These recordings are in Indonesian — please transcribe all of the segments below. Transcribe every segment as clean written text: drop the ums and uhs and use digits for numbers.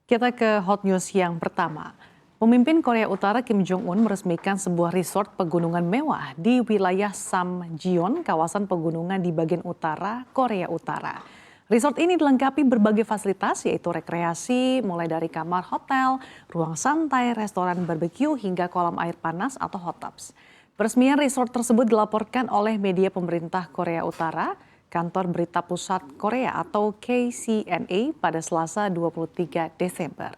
Kita ke hot news yang pertama. Pemimpin Korea Utara Kim Jong-un meresmikan sebuah resort pegunungan mewah di wilayah Samjeon, kawasan pegunungan di bagian utara Korea Utara. Resort ini dilengkapi berbagai fasilitas yaitu rekreasi, mulai dari kamar hotel, ruang santai, restoran barbeque hingga kolam air panas atau hot tubs. Peresmian resort tersebut dilaporkan oleh media pemerintah Korea Utara, Kantor Berita Pusat Korea atau KCNA pada Selasa 23 Desember.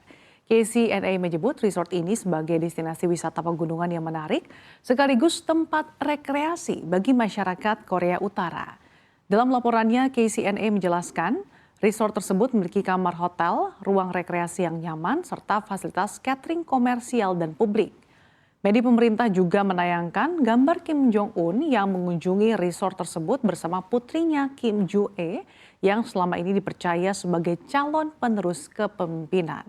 KCNA menyebut resort ini sebagai destinasi wisata pegunungan yang menarik sekaligus tempat rekreasi bagi masyarakat Korea Utara. Dalam laporannya, KCNA menjelaskan resort tersebut memiliki kamar hotel, ruang rekreasi yang nyaman, serta fasilitas catering komersial dan publik. Media pemerintah juga menayangkan gambar Kim Jong-un yang mengunjungi resort tersebut bersama putrinya Kim Joo-e yang selama ini dipercaya sebagai calon penerus kepemimpinan.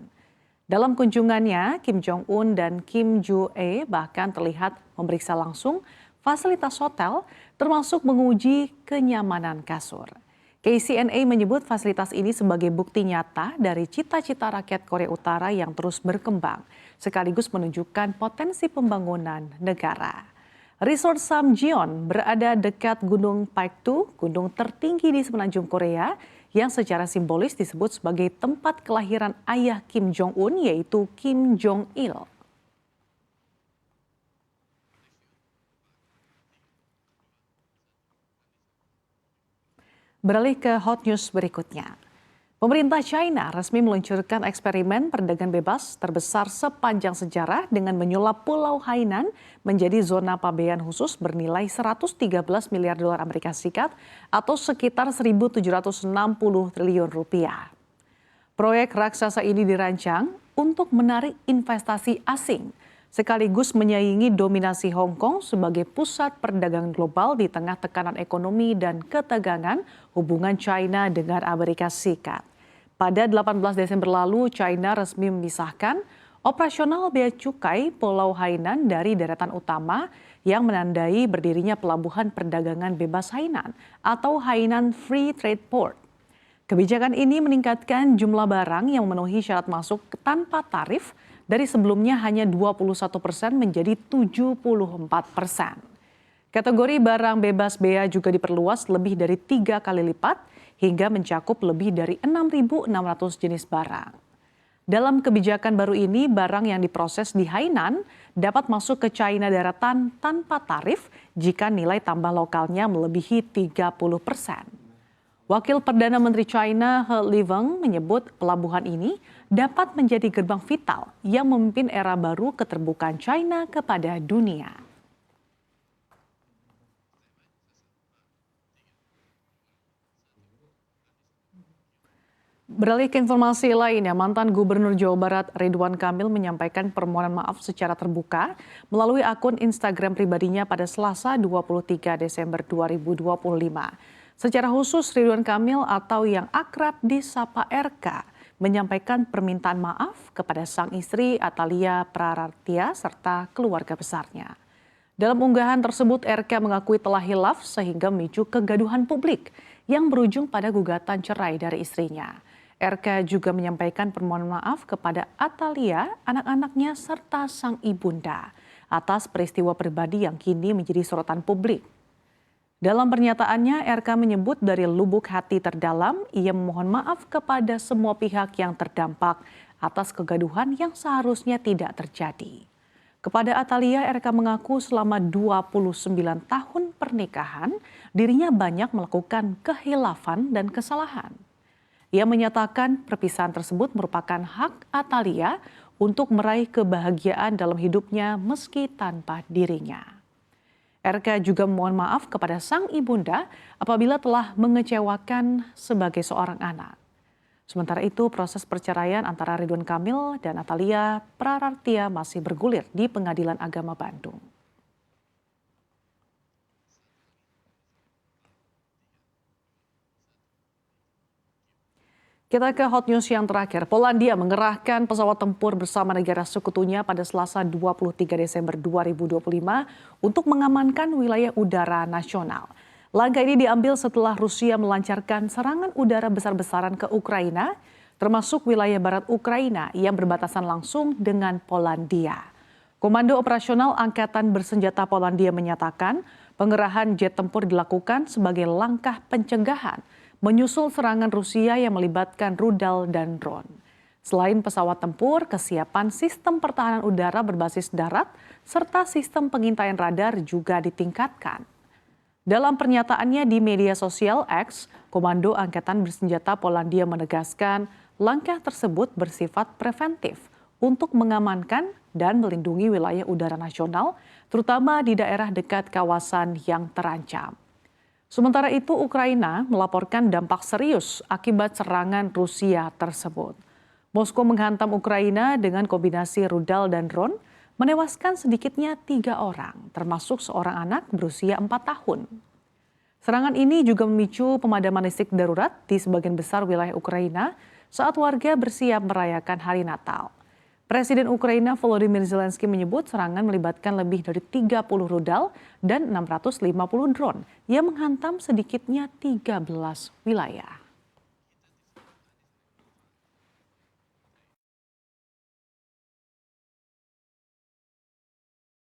Dalam kunjungannya, Kim Jong-un dan Kim Joo-e bahkan terlihat memeriksa langsung fasilitas hotel termasuk menguji kenyamanan kasur. KCNA menyebut fasilitas ini sebagai bukti nyata dari cita-cita rakyat Korea Utara yang terus berkembang, sekaligus menunjukkan potensi pembangunan negara. Resort Samjeon berada dekat Gunung Paektu, gunung tertinggi di semenanjung Korea, yang secara simbolis disebut sebagai tempat kelahiran ayah Kim Jong-un, yaitu Kim Jong-il. Beralih ke hot news berikutnya. Pemerintah China resmi meluncurkan eksperimen perdagangan bebas terbesar sepanjang sejarah dengan menyulap Pulau Hainan menjadi zona pabean khusus bernilai 113 miliar dolar Amerika Serikat atau sekitar 1.760 triliun rupiah. Proyek raksasa ini dirancang untuk menarik investasi asing sekaligus menyaingi dominasi Hong Kong sebagai pusat perdagangan global di tengah tekanan ekonomi dan ketegangan hubungan China dengan Amerika Serikat. Pada 18 Desember lalu, China resmi memisahkan operasional bea cukai Pulau Hainan dari deretan utama yang menandai berdirinya pelabuhan perdagangan bebas Hainan atau Hainan Free Trade Port. Kebijakan ini meningkatkan jumlah barang yang memenuhi syarat masuk tanpa tarif dari sebelumnya hanya 21% menjadi 74%. Kategori barang bebas bea juga diperluas lebih dari 3 kali lipat hingga mencakup lebih dari 6.600 jenis barang. Dalam kebijakan baru ini, barang yang diproses di Hainan dapat masuk ke China daratan tanpa tarif jika nilai tambah lokalnya melebihi 30%. Wakil Perdana Menteri China He Lifeng menyebut pelabuhan ini dapat menjadi gerbang vital yang memimpin era baru keterbukaan China kepada dunia. Beralih ke informasi lainnya, mantan Gubernur Jawa Barat Ridwan Kamil menyampaikan permohonan maaf secara terbuka melalui akun Instagram pribadinya pada Selasa 23 Desember 2025. Secara khusus, Ridwan Kamil atau yang akrab disapa RK menyampaikan permintaan maaf kepada sang istri Atalia Praratia serta keluarga besarnya. Dalam unggahan tersebut, RK mengakui telah hilaf sehingga memicu kegaduhan publik yang berujung pada gugatan cerai dari istrinya. RK juga menyampaikan permohonan maaf kepada Atalia, anak-anaknya serta sang ibunda atas peristiwa pribadi yang kini menjadi sorotan publik. Dalam pernyataannya, RK menyebut dari lubuk hati terdalam, ia memohon maaf kepada semua pihak yang terdampak atas kegaduhan yang seharusnya tidak terjadi. Kepada Atalia, RK mengaku selama 29 tahun pernikahan, dirinya banyak melakukan kehilafan dan kesalahan. Ia menyatakan perpisahan tersebut merupakan hak Atalia untuk meraih kebahagiaan dalam hidupnya meski tanpa dirinya. RK juga memohon maaf kepada sang ibunda apabila telah mengecewakan sebagai seorang anak. Sementara itu, proses perceraian antara Ridwan Kamil dan Atalia Praratia masih bergulir di Pengadilan Agama Bandung. Kita ke hot news yang terakhir. Polandia mengerahkan pesawat tempur bersama negara sekutunya pada Selasa 23 Desember 2025 untuk mengamankan wilayah udara nasional. Langkah ini diambil setelah Rusia melancarkan serangan udara besar-besaran ke Ukraina termasuk wilayah barat Ukraina yang berbatasan langsung dengan Polandia. Komando Operasional Angkatan Bersenjata Polandia menyatakan pengerahan jet tempur dilakukan sebagai langkah pencegahan menyusul serangan Rusia yang melibatkan rudal dan drone. Selain pesawat tempur, kesiapan sistem pertahanan udara berbasis darat serta sistem pengintaian radar juga ditingkatkan. Dalam pernyataannya di media sosial X, Komando Angkatan Bersenjata Polandia menegaskan langkah tersebut bersifat preventif untuk mengamankan dan melindungi wilayah udara nasional, terutama di daerah dekat kawasan yang terancam. Sementara itu, Ukraina melaporkan dampak serius akibat serangan Rusia tersebut. Moskow menghantam Ukraina dengan kombinasi rudal dan drone, menewaskan sedikitnya 3 orang, termasuk seorang anak berusia 4 tahun. Serangan ini juga memicu pemadaman listrik darurat di sebagian besar wilayah Ukraina saat warga bersiap merayakan Hari Natal. Presiden Ukraina Volodymyr Zelensky menyebut serangan melibatkan lebih dari 30 rudal dan 650 drone yang menghantam sedikitnya 13 wilayah.